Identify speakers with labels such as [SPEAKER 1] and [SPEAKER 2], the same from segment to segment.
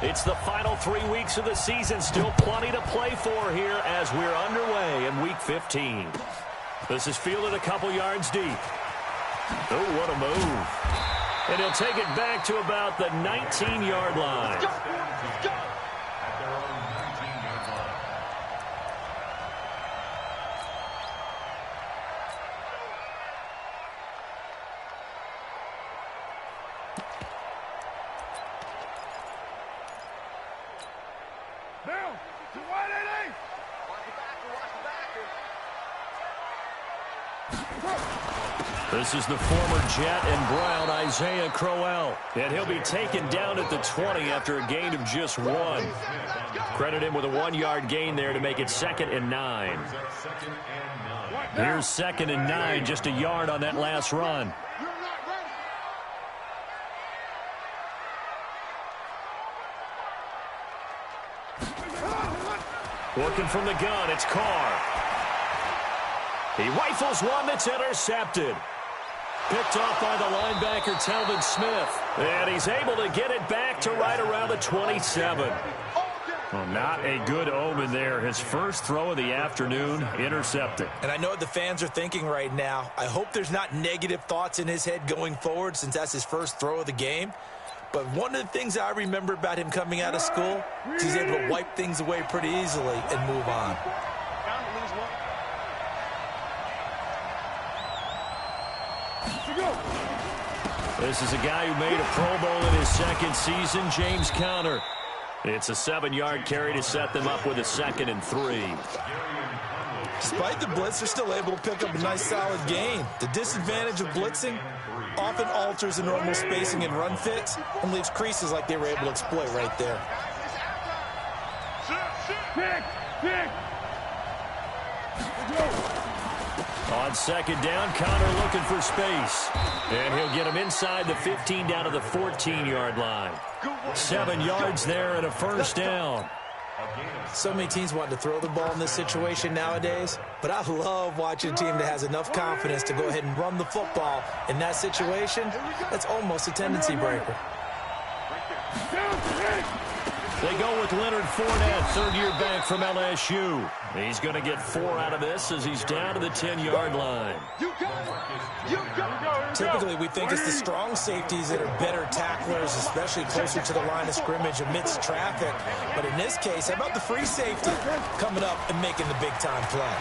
[SPEAKER 1] It's the final 3 weeks of the season. Still plenty to play for here as we're underway in Week 15. This is fielded a couple yards deep. Oh, what a move. And he'll take it back to about the 19-yard line. This is the former Jet and Brown, Isaiah Crowell. And he'll be taken down at the 20 after a gain of just 1. Credit him with a 1-yard gain there to make it 2nd and 9. Here's 2nd and 9, just a yard on that last run. Working from the gun, it's Carr. He rifles one that's intercepted. Picked off by the linebacker, Telvin Smith. And he's able to get it back to right around the 27. Well, not a good omen there. His first throw of the afternoon, intercepted.
[SPEAKER 2] And I know what the fans are thinking right now. I hope there's not negative thoughts in his head going forward since that's his first throw of the game. But one of the things I remember about him coming out of school is he's able to wipe things away pretty easily and move on.
[SPEAKER 1] This is a guy who made a Pro Bowl in his second season, James Conner. It's a 7-yard carry to set them up with a 2nd and 3.
[SPEAKER 2] Despite the blitz, they're still able to pick up a nice solid gain. The disadvantage of blitzing often alters the normal spacing and run fits and leaves creases like they were able to exploit right there.
[SPEAKER 1] On 2nd down, Conner looking for space. And he'll get him inside the 15 down to the 14-yard line. 7 yards there and a first down.
[SPEAKER 2] So many teams want to throw the ball in this situation nowadays, but I love watching a team that has enough confidence to go ahead and run the football in that situation. That's almost a tendency breaker.
[SPEAKER 1] They go with Leonard Fournette, third-year back from LSU. He's going to get 4 out of this as he's down to the 10-yard line.
[SPEAKER 2] Typically, we think it's the strong safeties that are better tacklers, especially closer to the line of scrimmage amidst traffic. But in this case, how about the free safety coming up and making the big-time play?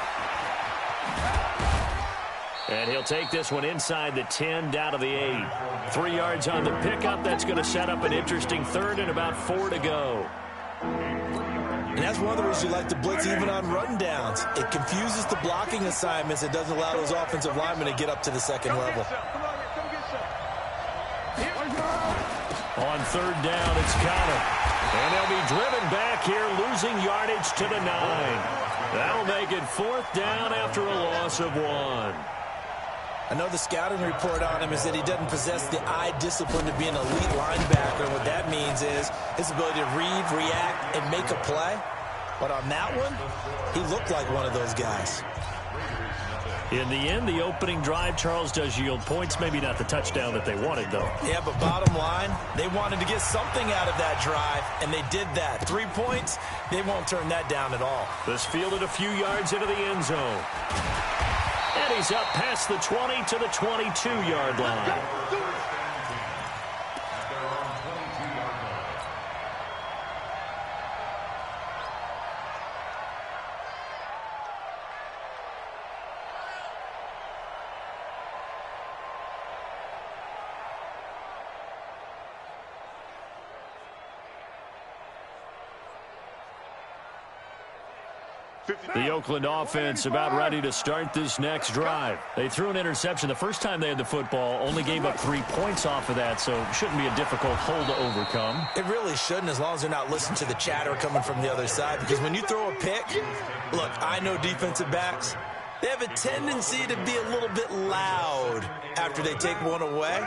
[SPEAKER 1] And he'll take this one inside the 10, down to the 8. 3 yards on the pickup. That's going to set up an interesting 3rd and about 4 to go.
[SPEAKER 2] And that's one of the reasons you like to blitz even on run downs. It confuses the blocking assignments. It doesn't allow those offensive linemen to get up to the second level.
[SPEAKER 1] On 3rd down, it's Conner. And they'll be driven back here, losing yardage to the 9. That'll make it 4th down after a loss of 1.
[SPEAKER 2] I know the scouting report on him is that he doesn't possess the eye discipline to be an elite linebacker. What that means is his ability to read, react, and make a play. But on that one, he looked like one of those guys.
[SPEAKER 1] In the end, the opening drive, Charles, does yield points. Maybe not the touchdown that they wanted, though.
[SPEAKER 2] Yeah, but bottom line, they wanted to get something out of that drive, and they did that. 3 points, they won't turn that down at all.
[SPEAKER 1] This fielded a few yards into the end zone. And he's up past the 20 to the 22-yard line. The Oakland offense about ready to start this next drive. They threw an interception the first time they had the football, only gave up 3 points off of that, so it shouldn't be a difficult hole to overcome.
[SPEAKER 2] It really shouldn't, as long as they're not listening to the chatter coming from the other side, because when you throw a pick, look, I know defensive backs, they have a tendency to be a little bit loud after they take one away,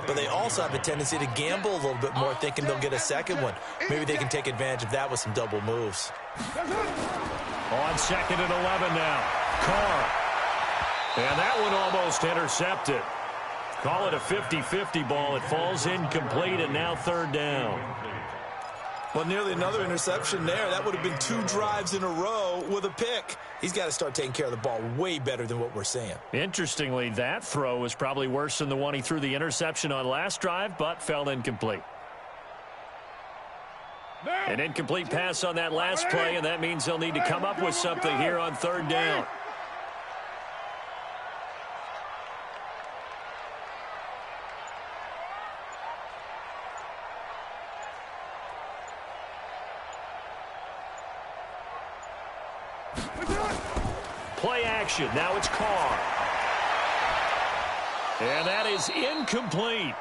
[SPEAKER 2] but they also have a tendency to gamble a little bit more, thinking they'll get a second one. Maybe they can take advantage of that with some double moves.
[SPEAKER 1] On 2nd and 11 now. Carr. And that one almost intercepted. Call it a 50-50 ball. It falls incomplete, and now 3rd down.
[SPEAKER 2] Well, nearly another interception there. That would have been 2 drives in a row with a pick. He's got to start taking care of the ball way better than what we're seeing.
[SPEAKER 1] Interestingly, that throw was probably worse than the one he threw the interception on last drive, but fell incomplete. An incomplete pass on that last play, and that means they'll need to come up with something here on 3rd down. Play action. Now it's Carr. And that is incomplete.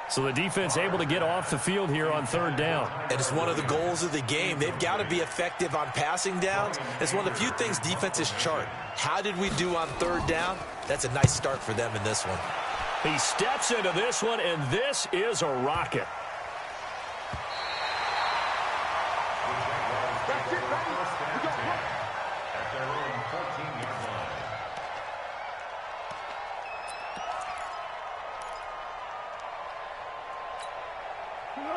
[SPEAKER 1] So the defense able to get off the field here on 3rd down.
[SPEAKER 2] And it's one of the goals of the game. They've got to be effective on passing downs. It's one of the few things defenses chart. How did we do on 3rd down? That's a nice start for them in this one.
[SPEAKER 1] He steps into this one, and this is a rocket.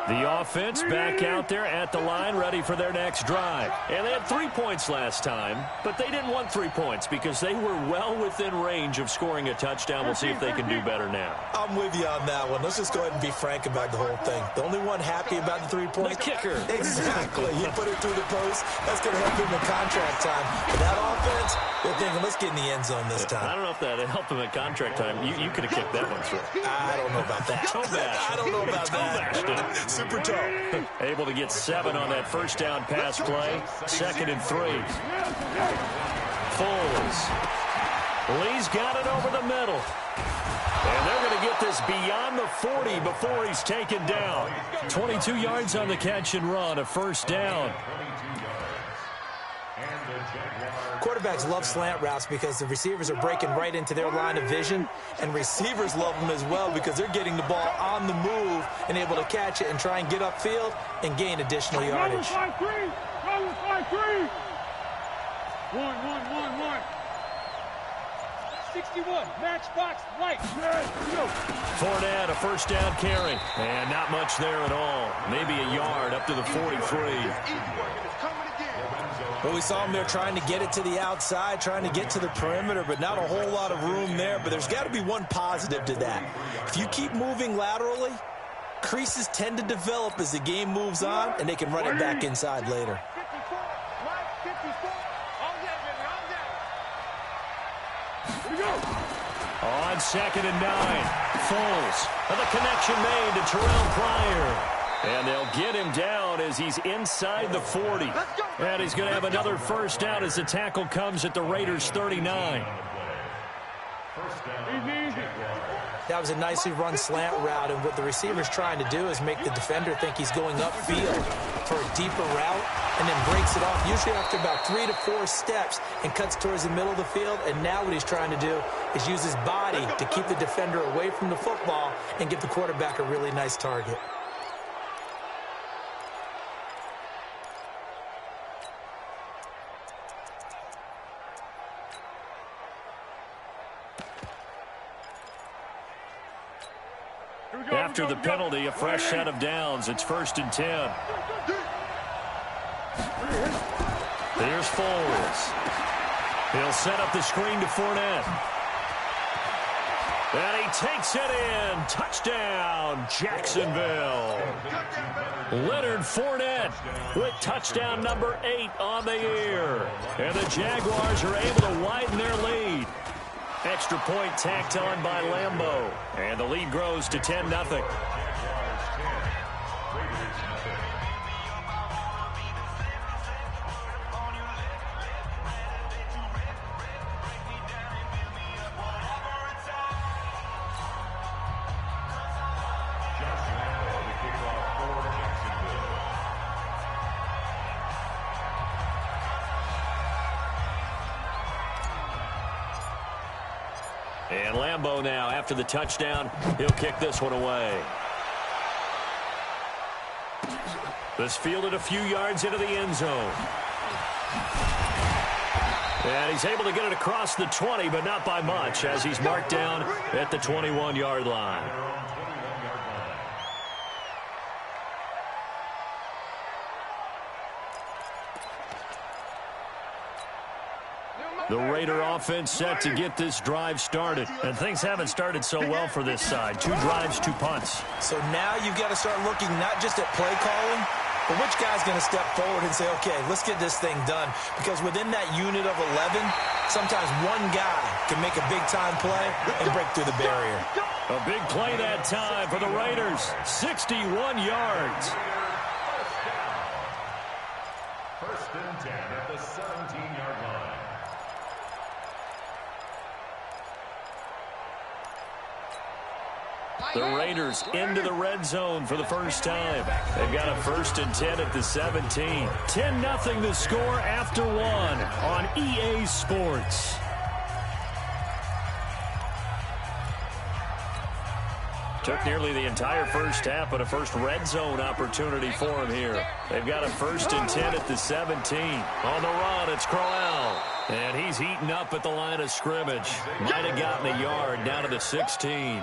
[SPEAKER 1] The offense back out there at the line, ready for their next drive. And they had 3 points last time, but they didn't want 3 points because they were well within range of scoring a touchdown. We'll see if they can do better now.
[SPEAKER 2] I'm with you on that one. Let's just go ahead and be frank about the whole thing. The only one happy about the 3 points?
[SPEAKER 1] The kicker.
[SPEAKER 2] Exactly. You put it through the post. That's going to help him in contract time. But that offense, they're thinking, let's get in the end zone this time.
[SPEAKER 1] I don't know if that helped him at contract time. You could have kicked that one through.
[SPEAKER 2] I don't know about that. I don't know about that. Super toe.
[SPEAKER 1] Able to get 7 on that 1st down pass play. 2nd and 3. Foles. Lee's got it over the middle. And they're going to get this beyond the 40 before he's taken down. 22 yards on the catch and run, a 1st down.
[SPEAKER 2] Quarterbacks love slant routes because the receivers are breaking right into their line of vision, and receivers love them as well because they're getting the ball on the move and able to catch it and try and get upfield and gain additional yardage.
[SPEAKER 3] 61, match box, right.
[SPEAKER 1] Fournette, a 1st down carry. And not much there at all. Maybe a yard up to the 43.
[SPEAKER 2] Well, we saw him there trying to get it to the outside, trying to get to the perimeter, but not a whole lot of room there. But there's got to be one positive to that. If you keep moving laterally, creases tend to develop as the game moves on, and they can run it back inside later.
[SPEAKER 1] On 2nd and 9, Foles. And the connection made to Terrell Pryor. And they'll get him down as he's inside the 40. And he's going to have another 1st down as the tackle comes at the Raiders' 39.
[SPEAKER 2] That was a nicely run slant route, and what the receiver's trying to do is make the defender think he's going upfield for a deeper route and then breaks it off, usually after about 3 to 4 steps, and cuts towards the middle of the field. And now what he's trying to do is use his body to keep the defender away from the football and give the quarterback a really nice target.
[SPEAKER 1] After the penalty, a fresh set of downs. It's 1st and 10. Here's Foles. He'll set up the screen to Fournette. And he takes it in. Touchdown, Jacksonville. Leonard Fournette with touchdown number 8 on the year. And the Jaguars are able to widen their lead. Extra point tacked on by Lambeau. And the lead grows to 10-0. And Lambeau now, after the touchdown, he'll kick this one away. This fielded a few yards into the end zone. And he's able to get it across the 20, but not by much, as he's marked down at the 21-yard line. The Raider offense set to get this drive started. And things haven't started so well for this side. 2 drives, 2 punts.
[SPEAKER 2] So now you've got to start looking not just at play calling, but which guy's going to step forward and say, okay, let's get this thing done. Because within that unit of 11, sometimes one guy can make a big-time play and break through the barrier.
[SPEAKER 1] A big play that time for the Raiders. 61 yards.
[SPEAKER 4] First and 10 at the 17-yard line.
[SPEAKER 1] The Raiders into the red zone for the first time. They've got a first and 10 at the 17. 10-0 the score after 1 on EA Sports. Took nearly the entire first half, but a first red zone opportunity for him here. They've got a first and 10 at the 17. On the run, it's Crowell. And he's heating up at the line of scrimmage. Might have gotten a yard down to the 16.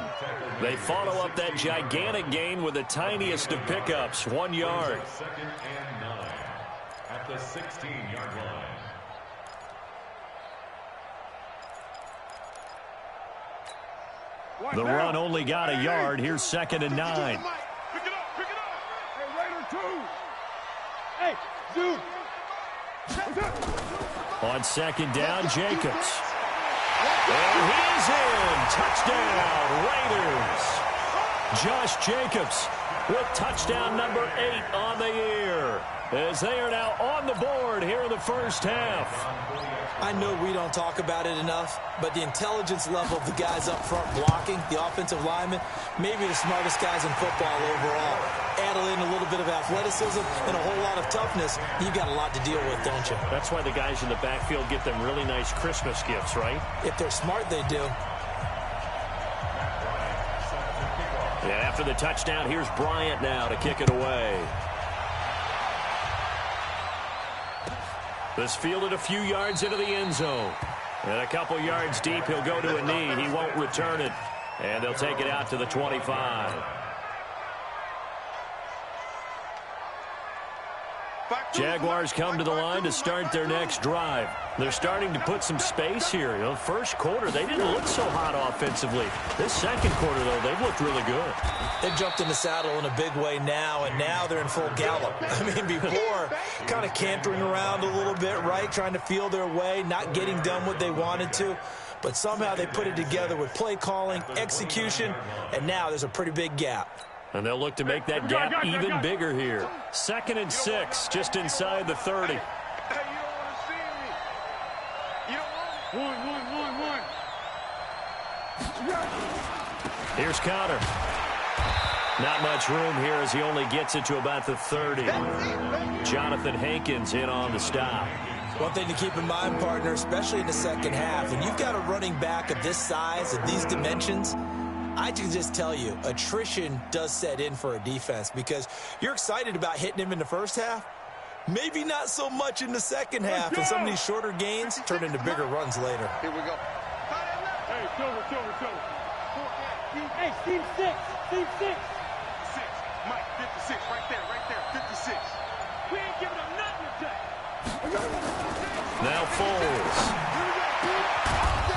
[SPEAKER 1] They follow up that gigantic gain with the tiniest of pickups, 1 yard.
[SPEAKER 4] Second and 9 at the 16-yard line.
[SPEAKER 1] The run only got a yard. Here's second and 9.
[SPEAKER 3] Pick it up, pick it up. Hey, Raider 2. Hey, dude.
[SPEAKER 1] On second down, Jacobs. And he's in. Touchdown, Raiders. Josh Jacobs with touchdown number 8 on the year, as they are now on the board here in the first half.
[SPEAKER 2] I know we don't talk about it enough, but the intelligence level of the guys up front blocking, the offensive linemen, maybe the smartest guys in football overall. Add in a little bit of athleticism and a whole lot of toughness, you've got a lot to deal with, don't you?
[SPEAKER 1] That's why the guys in the backfield get them really nice Christmas gifts, right?
[SPEAKER 2] If they're smart, they do.
[SPEAKER 1] And after the touchdown, here's Bryant now to kick it away. This fielded a few yards into the end zone. And a couple yards deep, he'll go to a knee. He won't return it. And they'll take it out to the 25. Jaguars come to the line to start their next drive. They're starting to put some space here. You know, first quarter, they didn't look so hot offensively. This second quarter, though, they've looked really good.
[SPEAKER 2] They've jumped in the saddle in a big way now, and now they're in full gallop. I mean, before, kind of cantering around a little bit, right, trying to feel their way, not getting done what they wanted to. But somehow they put it together with play calling, execution, and now there's a pretty big gap.
[SPEAKER 1] And they'll look to make that gap even bigger here. Second and 6, just inside the 30.
[SPEAKER 3] Hey, you don't want to see me. You don't want one.
[SPEAKER 1] Here's Connor. Not much room here as he only gets it to about the 30. Jonathan Hankins in on the stop.
[SPEAKER 2] One thing to keep in mind, partner, especially in the second half, when you've got a running back of this size, of these dimensions, I can just tell you, attrition does set in for a defense because you're excited about hitting him in the first half. Maybe not so much in the second half, and some of these shorter gains turn into bigger runs later.
[SPEAKER 3] Here we go. Hey, Silver. Hey, team 6. 6. Mike, 56, right there, 56. We ain't giving him nothing today.
[SPEAKER 1] Now Foles.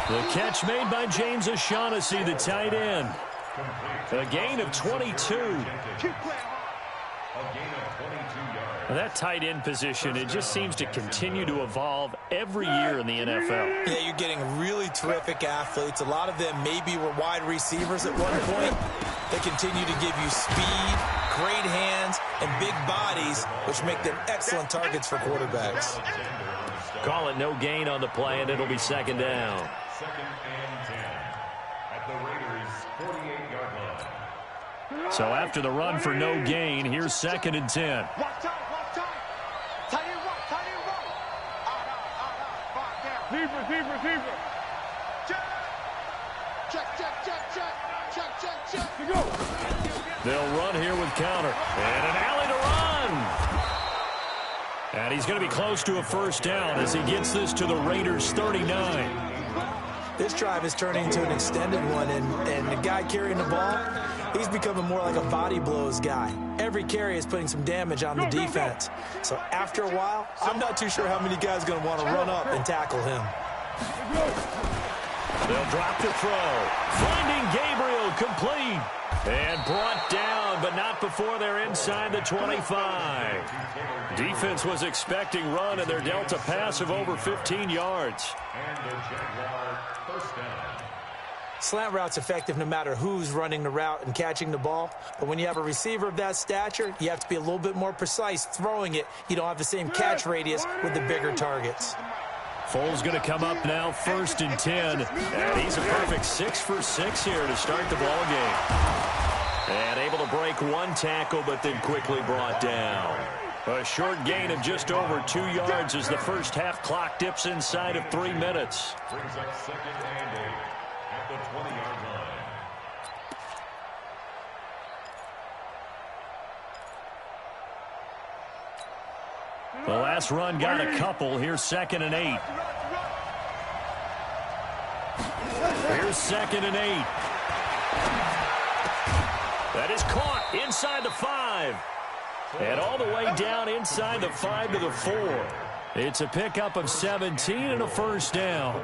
[SPEAKER 1] The catch made by James O'Shaughnessy, the tight end. A gain of 22. And that tight end position, it just seems to continue to evolve every year in the NFL.
[SPEAKER 2] Yeah, you're getting really terrific athletes. A lot of them maybe were wide receivers at one point. They continue to give you speed, great hands, and big bodies, which make them excellent targets for quarterbacks.
[SPEAKER 1] Call it no gain on the play, and it'll be second down.
[SPEAKER 4] Second and 10 at the Raiders' 48-yard line.
[SPEAKER 1] So after the run for no gain, here's second and 10.
[SPEAKER 3] Watch time. Tight end right. Receiver. Check. You go.
[SPEAKER 1] They'll run here with counter. And an alley to run. And he's going to be close to a first down as he gets this to the Raiders' 39.
[SPEAKER 2] This drive is turning into an extended one, and the guy carrying the ball, he's becoming more like a body blows guy. Every carry is putting some damage on the defense. So after a while, I'm not too sure how many guys are going to want to run up and tackle him.
[SPEAKER 1] They'll drop the throw. Finding Gabriel, complete. And brought down, but not before they're inside the 25. Defense was expecting run, and they're dealt a pass of over 15 yards.
[SPEAKER 4] And the Jaguar first down.
[SPEAKER 2] Slant route's effective no matter who's running the route and catching the ball. But when you have a receiver of that stature, you have to be a little bit more precise throwing it. You don't have the same catch radius with the bigger targets.
[SPEAKER 1] Foles going to come up now, 1st and 10. And he's a perfect 6 for 6 here to start the ball game. And able to break one tackle, but then quickly brought down. A short gain of just over 2 yards as the first half clock dips inside of 3 minutes.
[SPEAKER 4] Brings up 2nd and 8 at the 20-yard line.
[SPEAKER 1] The last run got a couple. Here's 2nd and 8. Here's 2nd and 8. That is caught inside the 5. And all the way down inside the 5 to the 4. It's a pickup of 17 and a first down.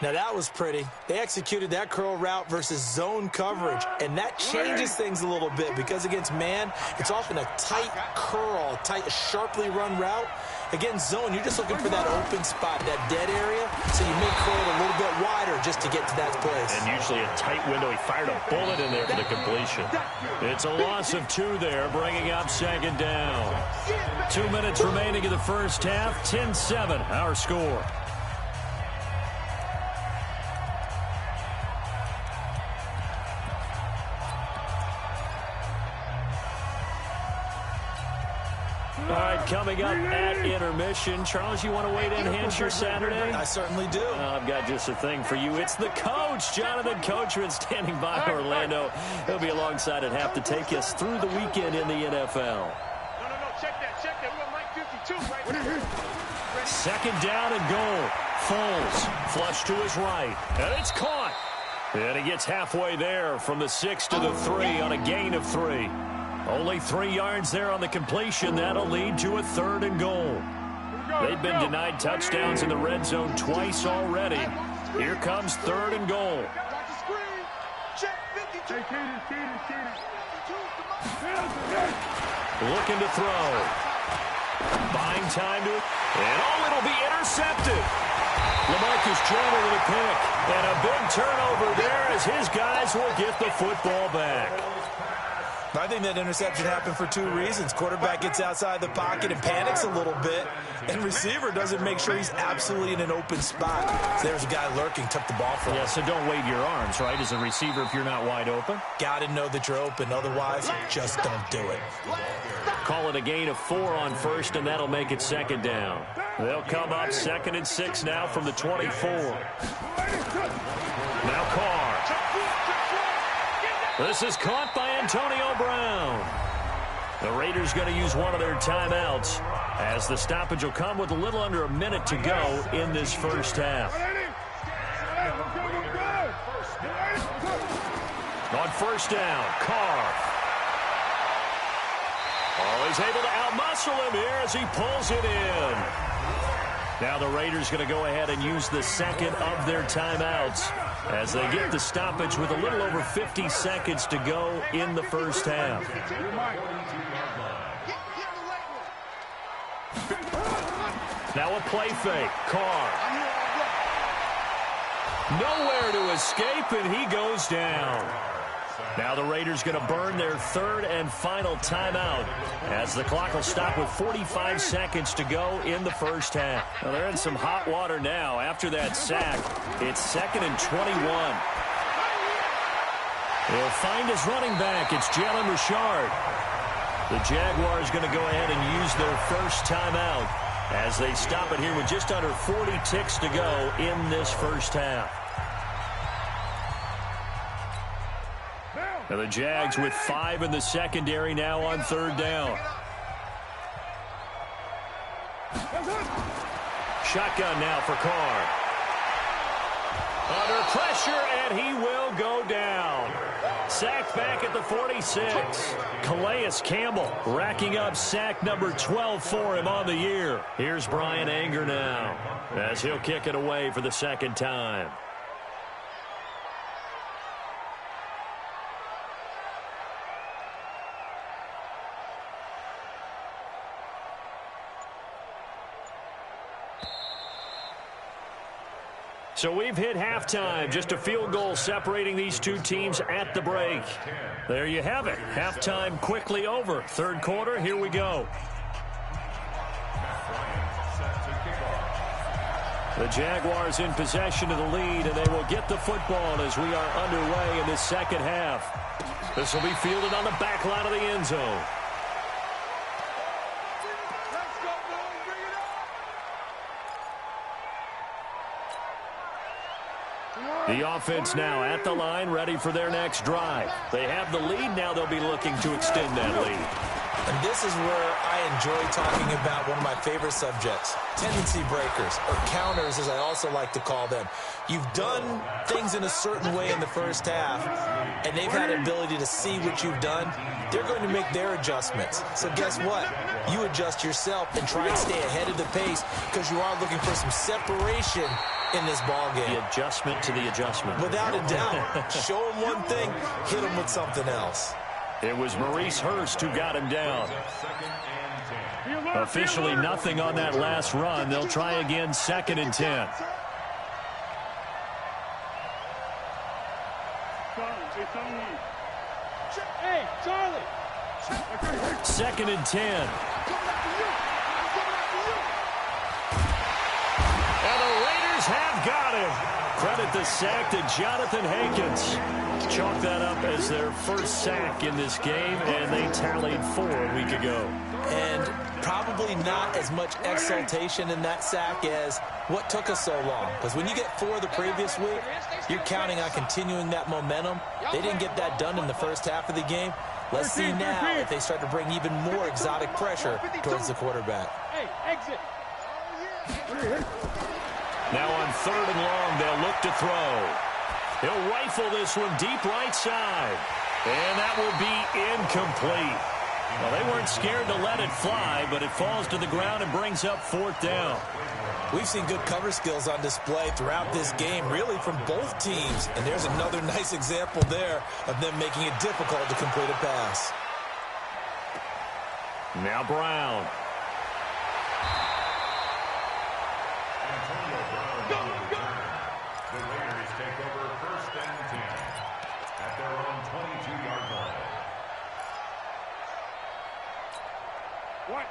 [SPEAKER 2] Now that was pretty. They executed that curl route versus zone coverage, and that changes things a little bit because against man, it's often a tight curl, tight, sharply run route. Against zone, you're just looking for that open spot, that dead area, so you may curl it a little bit wider just to get to that place.
[SPEAKER 1] And usually a tight window. He fired a bullet in there for the completion. It's a loss of 2 there, bringing up 2nd down. 2 minutes remaining in the first half, 10-7, our score. All right, coming up at intermission. Charles, you want to wait in, enhance your Saturday?
[SPEAKER 2] I certainly do.
[SPEAKER 1] I've got just a thing for you. It's the coach, Jonathan Coachman, standing by Orlando. He'll be alongside at half to take us through the weekend in the NFL.
[SPEAKER 3] No, check that. We got Mike 52 right there.
[SPEAKER 1] 2nd down and goal. Foles, flush to his right, and it's caught. And he gets halfway there from the 6 to the 3 on a gain of 3. Only 3 yards there on the completion. That'll lead to a 3rd and goal. They've been denied touchdowns in the red zone twice already. Here comes 3rd and goal. Looking to throw. Buying time to it. And it'll be intercepted. LaMarcus Joyner with a pick. And a big turnover there as his guys will get the football back.
[SPEAKER 2] I think that interception happened for 2 reasons. Quarterback gets outside the pocket and panics a little bit, and receiver doesn't make sure he's absolutely in an open spot. So there's a guy lurking, took the ball from him.
[SPEAKER 1] Yeah, so don't wave your arms, right, as a receiver if you're not wide open.
[SPEAKER 2] Got to know that you're open. Otherwise, just don't do it.
[SPEAKER 1] Call it a gain of 4 on 1st, and that'll make it 2nd down. They'll come up 2nd and 6 now from the 24. Now Carr. This is caught by Antonio Brown. The Raiders going to use one of their timeouts as the stoppage will come with a little under a minute to go in this first half. On 1st down, Carr. Oh, he's able to outmuscle him here as he pulls it in. Now the Raiders going to go ahead and use the 2nd of their timeouts as they get the stoppage with a little over 50 seconds to go in the first half. Now a play fake. Carr. Nowhere to escape, and he goes down. Now the Raiders going to burn their 3rd and final timeout as the clock will stop with 45 seconds to go in the first half. Well, they're in some hot water now after that sack. It's 2nd and 21. He'll find his running back. It's Jalen Richard. The Jaguars going to go ahead and use their first timeout as they stop it here with just under 40 ticks to go in this first half. Now the Jags with 5 in the secondary now on 3rd down. Shotgun now for Carr. Under pressure, and he will go down. Sacked back at the 46. Calais Campbell racking up sack number 12 for him on the year. Here's Brian Anger now as he'll kick it away for the second time. So we've hit halftime, just a field goal separating these two teams at the break. There you have it. Halftime quickly over. Third quarter, here we go. The Jaguars in possession of the lead, and they will get the football as we are underway in this second half. This will be fielded on the back line of the end zone. The offense now at the line, ready for their next drive. They have the lead. Now they'll be looking to extend that lead.
[SPEAKER 2] And this is where I enjoy talking about one of my favorite subjects, tendency breakers, or counters as I also like to call them. You've done things in a certain way in the first half, and they've had the ability to see what you've done. They're going to make their adjustments. So guess what? You adjust yourself and try and stay ahead of the pace because you are looking for some separation in this ball game.
[SPEAKER 1] The adjustment to the adjustment.
[SPEAKER 2] Without a doubt. Show them one thing, hit them with something else.
[SPEAKER 1] It was Maurice Hurst who got him down. Officially nothing on that last run. They'll try again, 2nd and 10.
[SPEAKER 3] Hey, Charlie.
[SPEAKER 1] 2nd and 10. And the Raiders have got him. Credit the sack to Jonathan Hankins. Chalk that up as their first sack in this game, and they tallied 4 a week ago.
[SPEAKER 2] And probably not as much exultation in that sack as what took us so long. Because when you get 4 the previous week, you're counting on continuing that momentum. They didn't get that done in the first half of the game. Let's see now if they start to bring even more exotic pressure towards the quarterback.
[SPEAKER 3] Hey, exit.
[SPEAKER 1] Now on 3rd and long, they'll look to throw. He'll rifle this one deep right side. And that will be incomplete. Well, they weren't scared to let it fly, but it falls to the ground and brings up 4th down.
[SPEAKER 2] We've seen good cover skills on display throughout this game, really from both teams. And there's another nice example there of them making it difficult to complete a pass.
[SPEAKER 1] Now Brown.
[SPEAKER 4] The Raiders take over 1st and 10 at their own 22-yard line.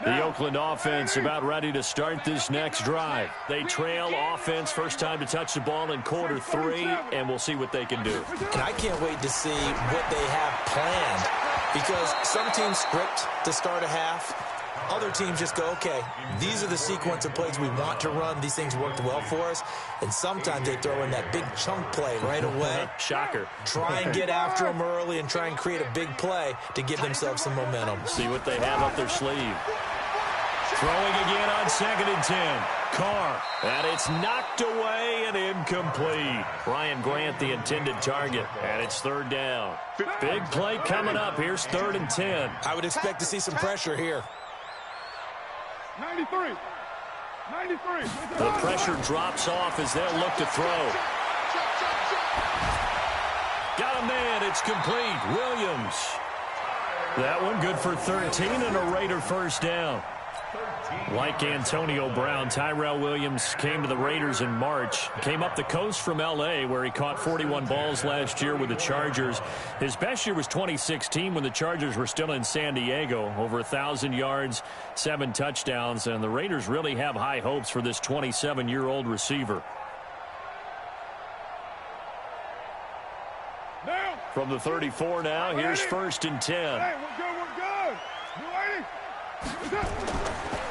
[SPEAKER 1] The Oakland offense about ready to start this next drive. They trail offense, first time to touch the ball in quarter 3, and we'll see what they can do.
[SPEAKER 2] And I can't wait to see what they have planned, because some teams script to start a half. Other teams just go, okay, these are the sequence of plays we want to run. These things worked well for us. And sometimes they throw in that big chunk play right away.
[SPEAKER 1] Shocker.
[SPEAKER 2] Try and get after them early and try and create a big play to give themselves some momentum.
[SPEAKER 1] See what they have up their sleeve. Throwing again on 2nd and 10. Carr. And it's knocked away and incomplete. Brian Grant, the intended target. And it's 3rd down. Big play coming up. Here's 3rd and 10.
[SPEAKER 2] I would expect to see some pressure here.
[SPEAKER 3] 93.
[SPEAKER 1] The pressure drops off as they'll look to throw. Got a man. It's complete. Williams. That one good for 13 and a Raider first down. Like Antonio Brown, Tyrell Williams came to the Raiders in March. Came up the coast from L.A., where he caught 41 balls last year with the Chargers. His best year was 2016 when the Chargers were still in San Diego. Over 1,000 yards, 7 touchdowns, and the Raiders really have high hopes for this 27-year-old receiver. From the 34 now, here's 1st and 10.
[SPEAKER 3] Hey, we're good, we're good. You ready?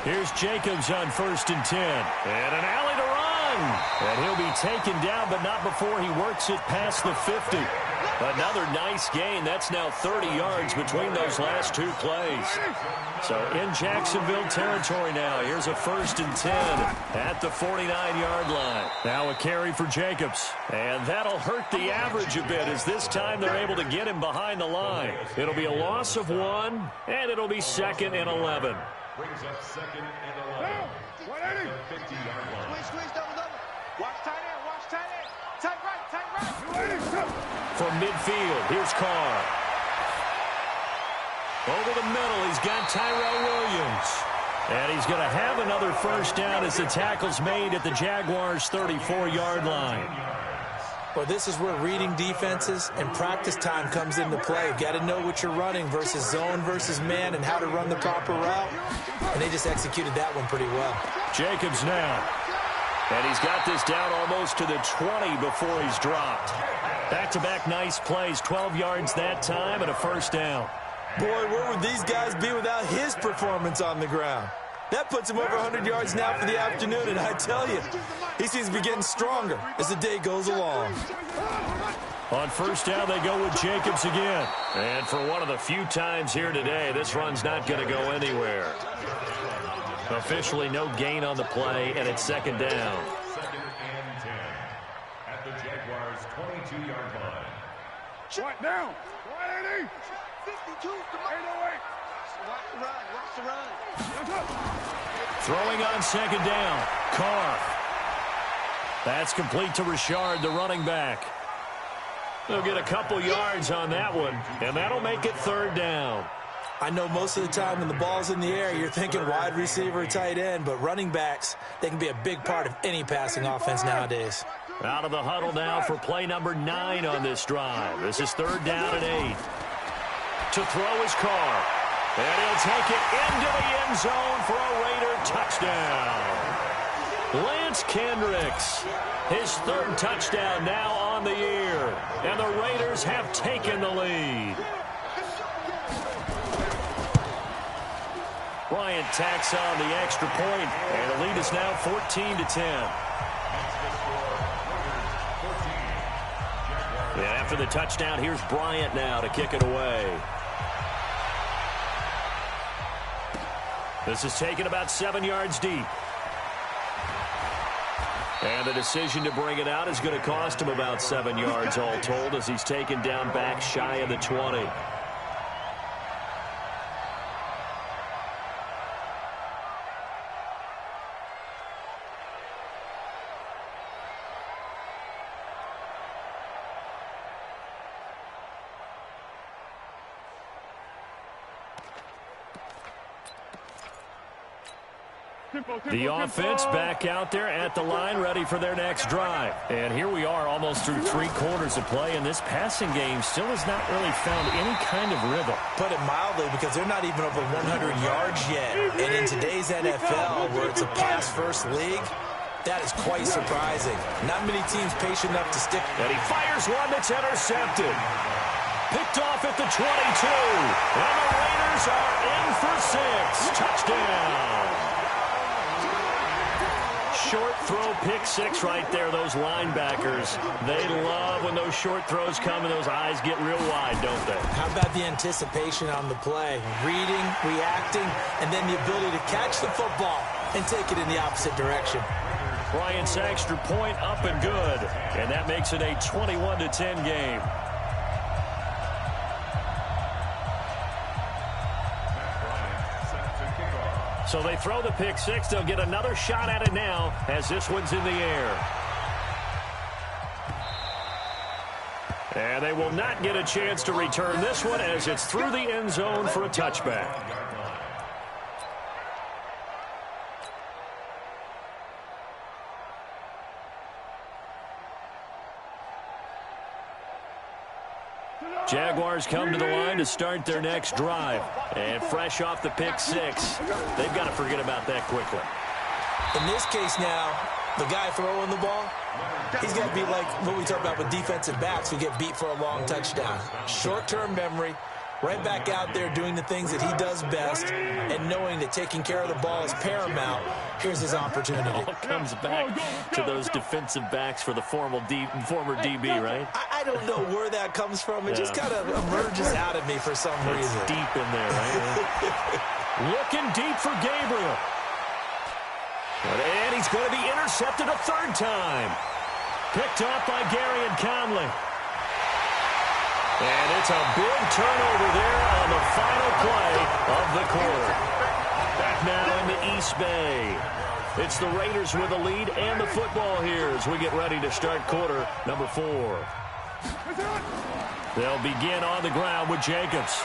[SPEAKER 1] Here's Jacobs on 1st and 10. And an alley to run. And he'll be taken down, but not before he works it past the 50. Another nice gain. That's now 30 yards between those last two plays. So in Jacksonville territory now. Here's a 1st and 10 at the 49-yard line. Now a carry for Jacobs. And that'll hurt the average a bit as this time they're able to get him behind the line. It'll be a loss of 1, and it'll be 2nd and 11.
[SPEAKER 4] Brings up 2nd and 11. At the 50-yard line.
[SPEAKER 3] Squeeze, double. Watch tight end, Tight right.
[SPEAKER 1] From midfield, here's Carr. Over the middle, he's got Tyrell Williams. And he's going to have another 1st down as the tackle's made at the Jaguars' 34-yard line.
[SPEAKER 2] Well, this is where reading defenses and practice time comes into play. Got to know what you're running versus zone versus man and how to run the proper route. And they just executed that one pretty well.
[SPEAKER 1] Jacobs now. And he's got this down almost to the 20 before he's dropped. Back-to-back nice plays, 12 yards that time and a 1st down.
[SPEAKER 2] Boy, where would these guys be without his performance on the ground? That puts him over 100 yards now for the afternoon, and I tell you, he seems to be getting stronger as the day goes along.
[SPEAKER 1] On 1st down, they go with Jacobs again. And for one of the few times here today, this run's not going to go anywhere. Officially no gain on the play, and it's 2nd down.
[SPEAKER 4] 2nd and 10. At the Jaguars' 22-yard line.
[SPEAKER 3] What now? 180. 52. Come on. 808. Watch the run.
[SPEAKER 1] Throwing on 2nd down. Carr. That's complete to Richard, the running back. They'll get a couple yards on that one, and that'll make it 3rd down.
[SPEAKER 2] I know most of the time when the ball's in the air, you're thinking wide receiver, tight end, but running backs, they can be a big part of any passing offense nowadays.
[SPEAKER 1] Out of the huddle now for play number 9 on this drive. This is 3rd down and 8. To throw his Carr. And he'll take it into the end zone for a Raider touchdown. Lance Kendricks, his 3rd touchdown now on the year. And the Raiders have taken the lead. Bryant tacks on the extra point, and the lead is now 14-10. And after the touchdown, here's Bryant now to kick it away. This is taken about 7 yards deep. And the decision to bring it out is going to cost him about 7 yards all told as he's taken down back shy of the 20. The offense back out there at the line, ready for their next drive. And here we are almost through 3 quarters of play, and this passing game still has not really found any kind of rhythm.
[SPEAKER 2] Put it mildly, because they're not even over 100 yards yet. And in today's NFL, where it's a pass-first league, that is quite surprising. Not many teams patient enough to stick.
[SPEAKER 1] And he fires one that's intercepted. Picked off at the 22. And the Raiders are in for 6. Touchdown. Short throw, pick 6 right there. Those linebackers, they love when those short throws come and those eyes get real wide, don't they?
[SPEAKER 2] How about the anticipation on the play? Reading, reacting, and then the ability to catch the football and take it in the opposite direction.
[SPEAKER 1] Bryant's extra point up and good. And that makes it a 21-10 game. So they throw the pick 6. They'll get another shot at it now as this one's in the air. And they will not get a chance to return this one as it's through the end zone for a touchback. Jaguars come to the line to start their next drive. And fresh off the pick 6, they've got to forget about that quickly.
[SPEAKER 2] In this case now, the guy throwing the ball, he's got to be like what we talk about with defensive backs who get beat for a long touchdown. Short-term memory, right back out there doing the things that he does best and knowing that taking care of the ball is paramount. Here's his opportunity.
[SPEAKER 1] It all comes back to those defensive backs for the former DB, right?
[SPEAKER 2] I don't know where that comes from. It just kind of emerges out of me for some reason.
[SPEAKER 1] It's deep in there, right? Looking deep for Gabriel. And he's going to be intercepted a third time. Picked up by Gary and Conley. And it's a big turnover there on the final play of the quarter. Back now in the East Bay. It's the Raiders with the lead and the football here as we get ready to start quarter number 4. They'll begin on the ground with Jacobs.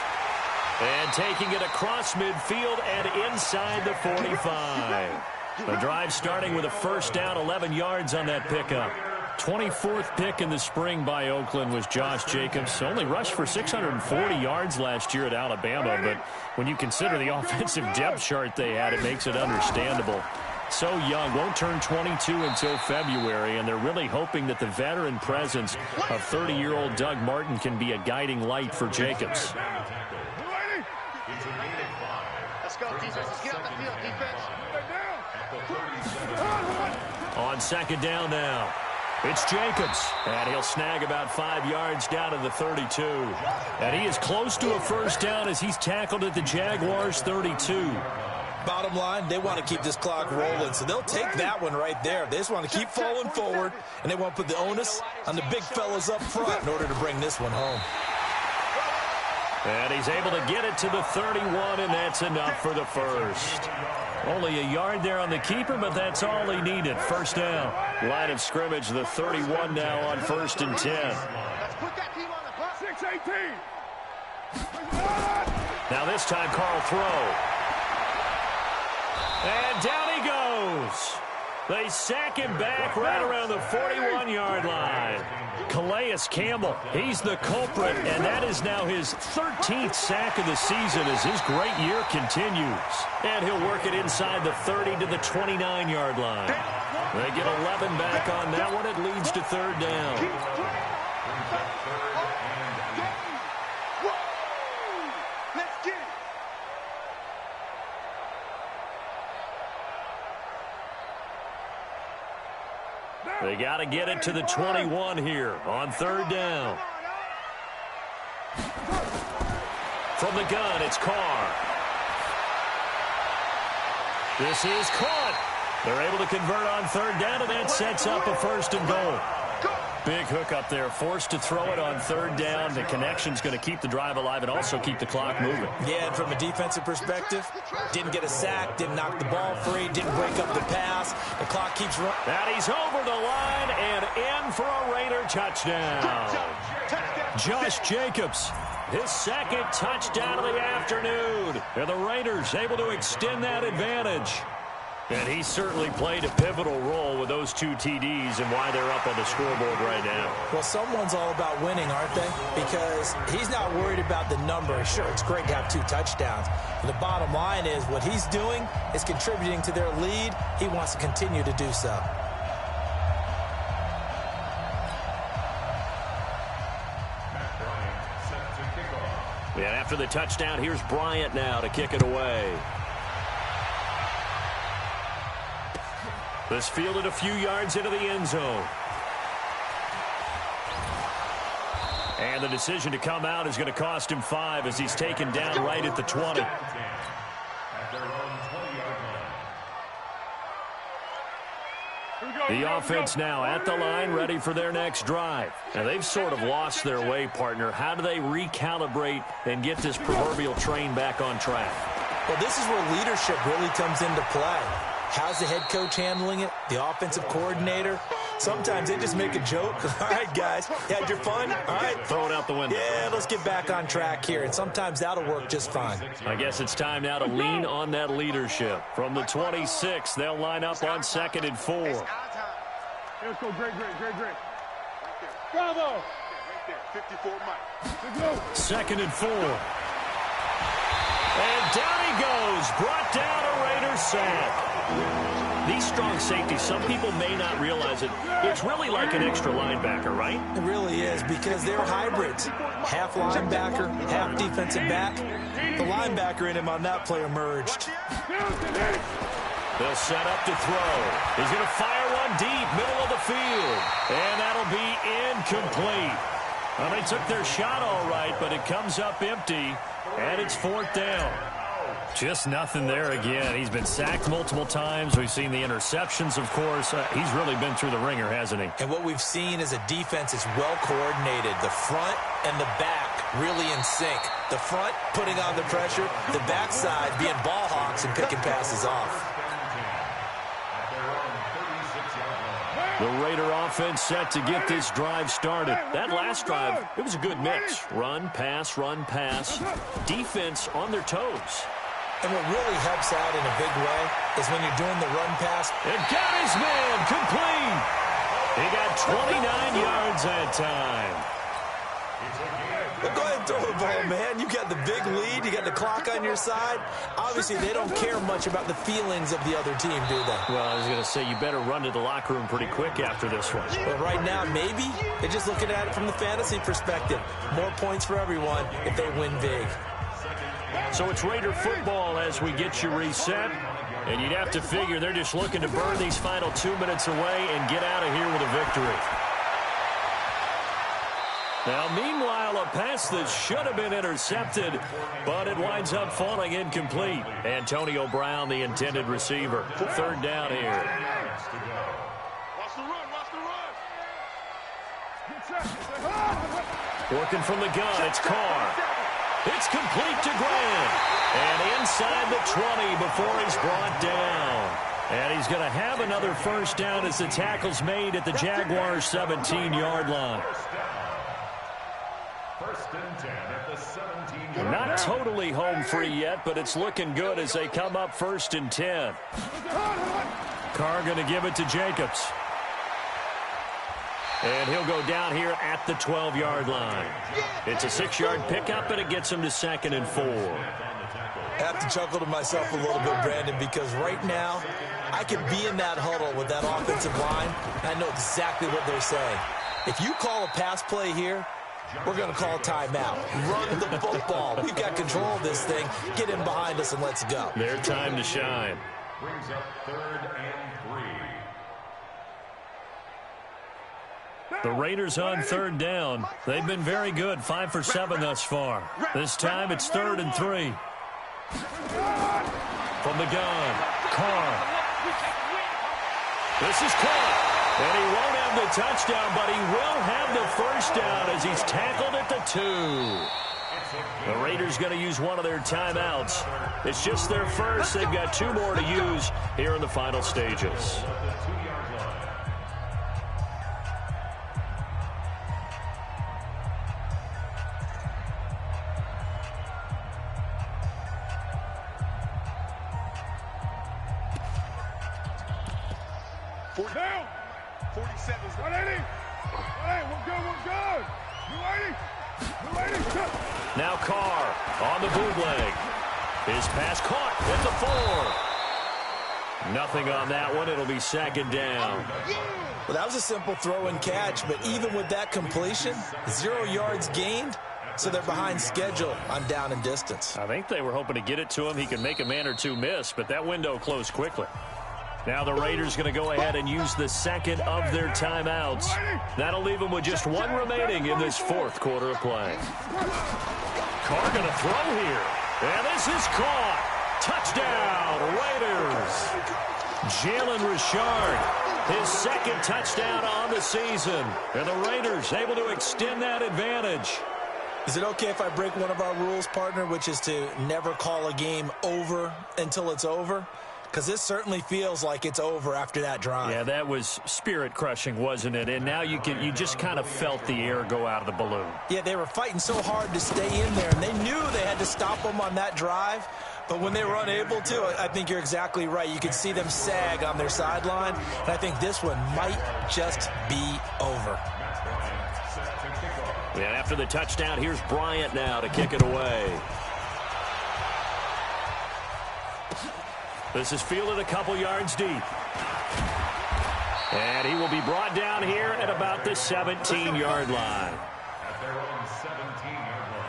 [SPEAKER 1] And taking it across midfield and inside the 45. The drive starting with a first down, 11 yards on that pickup. 24th pick in the spring by Oakland was Josh Jacobs. Only rushed for 640 yards last year at Alabama, but when you consider the offensive depth chart they had, it makes it understandable. So young, won't turn 22 until February, and they're really hoping that the veteran presence of 30-year-old Doug Martin can be a guiding light for Jacobs.
[SPEAKER 3] Let's go, defense. Let's get on the field, defense.
[SPEAKER 1] On second down now, it's Jacobs, and he'll snag about 5 yards down to the 32. And he is close to a first down as he's tackled at the Jaguars' 32.
[SPEAKER 2] Bottom line, they want to keep this clock rolling, so they'll take that one right there. They just want to keep falling forward, and they want to put the onus on the big fellas up front in order to bring this one home.
[SPEAKER 1] And he's able to get it to the 31, and that's enough for the first. Only a yard there on the keeper, but that's all he needed. First down. Line of scrimmage, the 31 now on 1st and 10.
[SPEAKER 3] Let's put that team on the clock.
[SPEAKER 5] 6-18.
[SPEAKER 1] Now this time, Carl throw. And down he goes. They sack him back right around the 41-yard line. Calais Campbell, he's the culprit, and that is now his 13th sack of the season as his great year continues. And he'll work it inside the 30 to the 29-yard line. They get 11 back on that one. It leads to third down. They got to get it to the 21 here on third down. From the gun, it's Carr. This is caught. They're able to convert on third down, and that sets up a first and goal. Big hook up there, forced to throw it on third down. The connection's going to keep the drive alive and also keep the clock moving.
[SPEAKER 2] Yeah, and from a defensive perspective, didn't get a sack, didn't knock the ball free, didn't break up the pass. The clock keeps running.
[SPEAKER 1] And he's over the line and in for a Raider touchdown. Josh Jacobs, his second touchdown of the afternoon. And the Raiders able to extend that advantage. And he certainly played a pivotal role with those 2 TDs and why they're up on the scoreboard right now.
[SPEAKER 2] Well, someone's all about winning, aren't they? Because he's not worried about the number. Sure, it's great to have 2 touchdowns. But the bottom line is what he's doing is contributing to their lead. He wants to continue to do so.
[SPEAKER 1] And after the touchdown, here's Bryant now to kick it away. This fielded a few yards into the end zone. And the decision to come out is going to cost him 5 as he's taken down right at the 20. The offense now at the line, ready for their next drive. Now, they've sort of lost their way, partner. How do they recalibrate and get this proverbial train back on track?
[SPEAKER 2] Well, this is where leadership really comes into play. How's the head coach handling it? The offensive coordinator? Sometimes they just make a joke. All right, guys, you had your fun? All right.
[SPEAKER 1] Throw it out the window.
[SPEAKER 2] Yeah, let's get back on track here. And sometimes that'll work just fine.
[SPEAKER 1] I guess it's time now to lean on that leadership. From the 26, they'll line up on 2nd and 4.
[SPEAKER 5] Let's go, great. Bravo!
[SPEAKER 3] Right there, 54 Mike.
[SPEAKER 5] Let's go.
[SPEAKER 1] 2nd and 4. And down he goes. Brought down a Raiders sack. These strong safeties, some people may not realize it. It's really like an extra linebacker, right?
[SPEAKER 2] It really is, because they're hybrids. Half linebacker, half defensive back. The linebacker in him on that play emerged.
[SPEAKER 1] They'll set up to throw. He's going to fire one deep, middle of the field. And that'll be incomplete. Well, they took their shot all right, but it comes up empty, and it's 4th down. Just nothing there again. He's been sacked multiple times. We've seen the interceptions, of course. He's really been through the ringer, hasn't he?
[SPEAKER 2] And what we've seen is a defense is well coordinated. The front and the back really in sync. The front putting on the pressure, the backside being ball hawks and picking passes off.
[SPEAKER 1] The Raider offense set to get this drive started. That last drive, it was a good mix. Run, pass, defense on their toes.
[SPEAKER 2] And what really helps out in a big way is when you're doing the run pass.
[SPEAKER 1] And got his man complete. He got 29 yards that time.
[SPEAKER 2] Well, go ahead and throw the ball, man. You got the big lead. You got the clock on your side. Obviously, they don't care much about the feelings of the other team, do they?
[SPEAKER 1] Well, I was going to say, you better run to the locker room pretty quick after this one.
[SPEAKER 2] But right now, maybe they're just looking at it from the fantasy perspective. More points for everyone if they win big.
[SPEAKER 1] So it's Raider football as we get you reset. And you'd have to figure they're just looking to burn these final 2 minutes away and get out of here with a victory. Now, meanwhile, a pass that should have been intercepted, but it winds up falling incomplete. Antonio Brown, the intended receiver. 3rd down here.
[SPEAKER 3] Watch the run, watch the run.
[SPEAKER 1] Working from the gun, it's Carr. It's complete to Grant. And inside the 20 before he's brought down. And he's going to have another 1st down as the tackle's made at the Jaguars' 17-yard line.
[SPEAKER 4] 1st and 10 at the 17-yard line.
[SPEAKER 1] Not totally home free yet, but it's looking good as they come up 1st and 10. Carr going to give it to Jacobs. And he'll go down here at the 12-yard line. It's a 6-yard pickup, and it gets him to 2nd and 4.
[SPEAKER 2] I have to chuckle to myself a little bit, Brandon, because right now I could be in that huddle with that offensive line, and I know exactly what they're saying. If you call a pass play here, we're going to call a timeout. Run the football. We've got control of this thing. Get in behind us and let's go.
[SPEAKER 1] Their time to shine.
[SPEAKER 4] Brings up 3rd and 3.
[SPEAKER 1] The Raiders on 3rd down. They've been very good, 5 for 7 thus far. This time it's 3rd and 3. From the gun, Carr. This is caught. And he won't have the touchdown, but he will have the 1st down as he's tackled at the 2. The Raiders going to use one of their timeouts. It's just their first. They've got 2 more to use here in the final stages.
[SPEAKER 3] Down. 47's 180. 180. We're good. You 80.
[SPEAKER 1] Now Carr on the bootleg. His pass caught at the 4. Nothing on that one. It'll be 2nd down.
[SPEAKER 2] Well, that was a simple throw and catch, but even with that completion, 0 yards gained, so they're behind schedule on down and distance.
[SPEAKER 1] I think they were hoping to get it to him. He could make a man or 2 miss, but that window closed quickly. Now the Raiders going to go ahead and use the 2nd of their timeouts. That'll leave them with just 1 remaining in this 4th quarter of play. Carr going to throw here. And this is caught. Touchdown, Raiders. Jalen Richard, his 2nd touchdown on the season. And the Raiders able to extend that advantage.
[SPEAKER 2] Is it okay if I break one of our rules, partner, which is to never call a game over until it's over? Because this certainly feels like it's over after that drive.
[SPEAKER 1] Yeah, that was spirit-crushing, wasn't it? And now you just kind of felt the air go out of the balloon.
[SPEAKER 2] Yeah, they were fighting so hard to stay in there, and they knew they had to stop them on that drive. But when they were unable to, I think you're exactly right. You could see them sag on their sideline, and I think this one might just be over.
[SPEAKER 1] And after the touchdown, here's Bryant now to kick it away. This is fielded a couple yards deep. And he will be brought down here at about the 17-yard line.
[SPEAKER 4] At their own 17-yard line.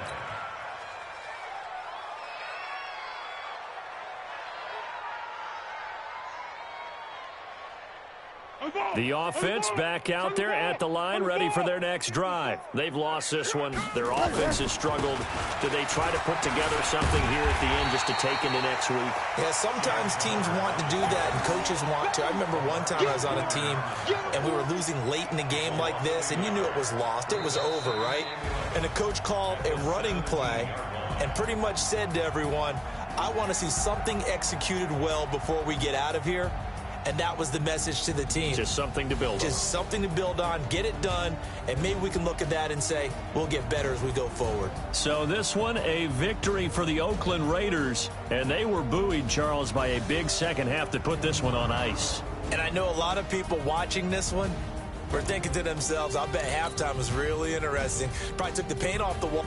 [SPEAKER 1] The offense back out there at the line, ready for their next drive. They've lost this one. Their offense has struggled. Do they try to put together something here at the end just to take into next week?
[SPEAKER 2] Yeah, sometimes teams want to do that, and coaches want to. I remember one time I was on a team, and we were losing late in the game like this, and you knew it was lost. It was over, right? And the coach called a running play and pretty much said to everyone, I want to see something executed well before we get out of here. And that was the message to the team.
[SPEAKER 1] Just something to build on.
[SPEAKER 2] Just something to build on, get it done, and maybe we can look at that and say, we'll get better as we go forward.
[SPEAKER 1] So this one, a victory for the Oakland Raiders. And they were buoyed, Charles, by a big second half to put this one on ice.
[SPEAKER 2] And I know a lot of people watching this one were thinking to themselves, I bet halftime was really interesting. Probably took the paint off the wall.